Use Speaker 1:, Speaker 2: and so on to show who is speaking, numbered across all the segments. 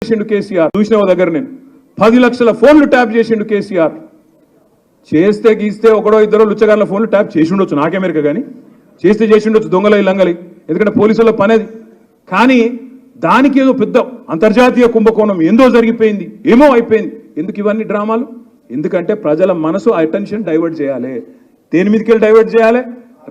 Speaker 1: చేసిండు కేసీఆర్ చూసిన దగ్గర నేను 10 లక్షల ఫోన్లు ట్యాప్ చేసిండు కేసీఆర్. చేస్తే గీస్తే ఒకడో ఇద్దరో లుచ్చగాళ్ళ ఫోన్లు ట్యాప్ చేసి ఉండొచ్చు, నాకెమెరిక కానీ చేస్తే చేసి ఉండొచ్చు దొంగలై లంగలి, ఎందుకంటే పోలీసుల పనేది. కానీ దానికి ఏదో పెద్ద అంతర్జాతీయ కుంభకోణం ఏందో జరిగిపోయింది, ఏమో అయిపోయింది. ఎందుకు ఇవన్నీ డ్రామాలు? ఎందుకంటే ప్రజల మనసు అటెన్షన్ డైవర్ట్ చేయాలి. దేని మీదకి డైవర్ట్ చేయాలి?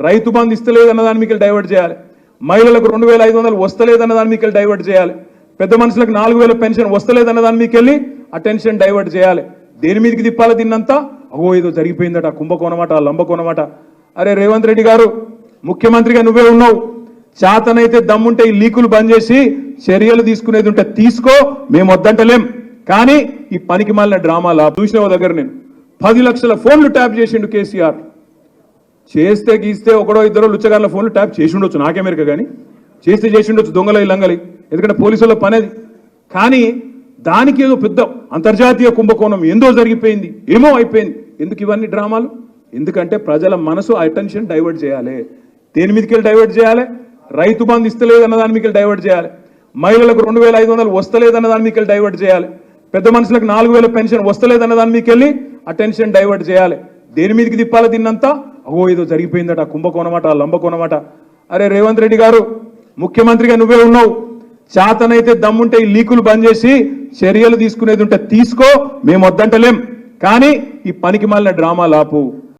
Speaker 1: రైతు బంధు ఇస్తలేదు అన్న దాని మీకు డైవర్ట్ చేయాలి, మహిళలకు 2500 వస్తలేదన్న దాని మీకు డైవర్ట్ చేయాలి, పెద్ద మనుషులకు 4000 పెన్షన్ వస్తలేదన్న దాని మీకు వెళ్ళి అటెన్షన్ డైవర్ట్ చేయాలి. దేని మీదకి తిప్పాలి దీన్నంతా? అగో ఏదో జరిగిపోయిందట, కుంభకోణమాట, లంబకోణమాట. అరే రేవంత్ రెడ్డి గారు, ముఖ్యమంత్రిగా నువ్వే ఉన్నావు, చేతనైతే దమ్ముంటే ఈ లీకులు బంద్ చేసి చర్యలు తీసుకునేది ఉంటే తీసుకో, మేము వద్దంటలేం. కానీ ఈ పనికి మాలిన డ్రామాలా చూసిన దగ్గర నేను 10 లక్షల ఫోన్లు ట్యాప్ చేసిండు కేసీఆర్. చేస్తే గీస్తే ఒకడో ఇద్దరో లుచ్చగాళ్ళ ఫోన్లు ట్యాప్ చేసి ఉండొచ్చు, నాకెమెరిక కానీ చేస్తే చేసి ఉండొచ్చు దొంగలై లంగలి, ఎందుకంటే పోలీసుల పనేది. కానీ దానికి ఏదో పెద్ద అంతర్జాతీయ కుంభకోణం ఏందో జరిగిపోయింది, ఏమో అయిపోయింది. ఎందుకు ఇవన్నీ డ్రామాలు? ఎందుకంటే ప్రజల మనసు అటెన్షన్ డైవర్ట్ చేయాలి. దేని మీదకి డైవర్ట్ చేయాలి? రైతు బంధు ఇస్తలేదన్న దాని మీకు డైవర్ట్ చేయాలి, మహిళలకు 2500 వస్తలేదన్న దాని మీకు డైవర్ట్ చేయాలి, పెద్ద మనుషులకు 4000 పెన్షన్ వస్తలేదన్న దాని మీకు వెళ్ళి అటెన్షన్ డైవర్ట్ చేయాలి. దేని మీదకి తిప్పాలి దీన్నంతా? అగో ఏదో జరిగిపోయిందట, కుంభకోణమాట, లంబకోణమాట. అరే రేవంత్ రెడ్డి గారు, ముఖ్యమంత్రిగా నువ్వే ఉన్నావు, చేతనైతే దమ్ముంటే ఈ లీకులు బంద్ చేసి చర్యలు తీసుకునేది ఉంటే తీసుకో, మేము వద్దంటలేం. కానీ ఈ పనికి మాలిన డ్రామాలు ఆపు.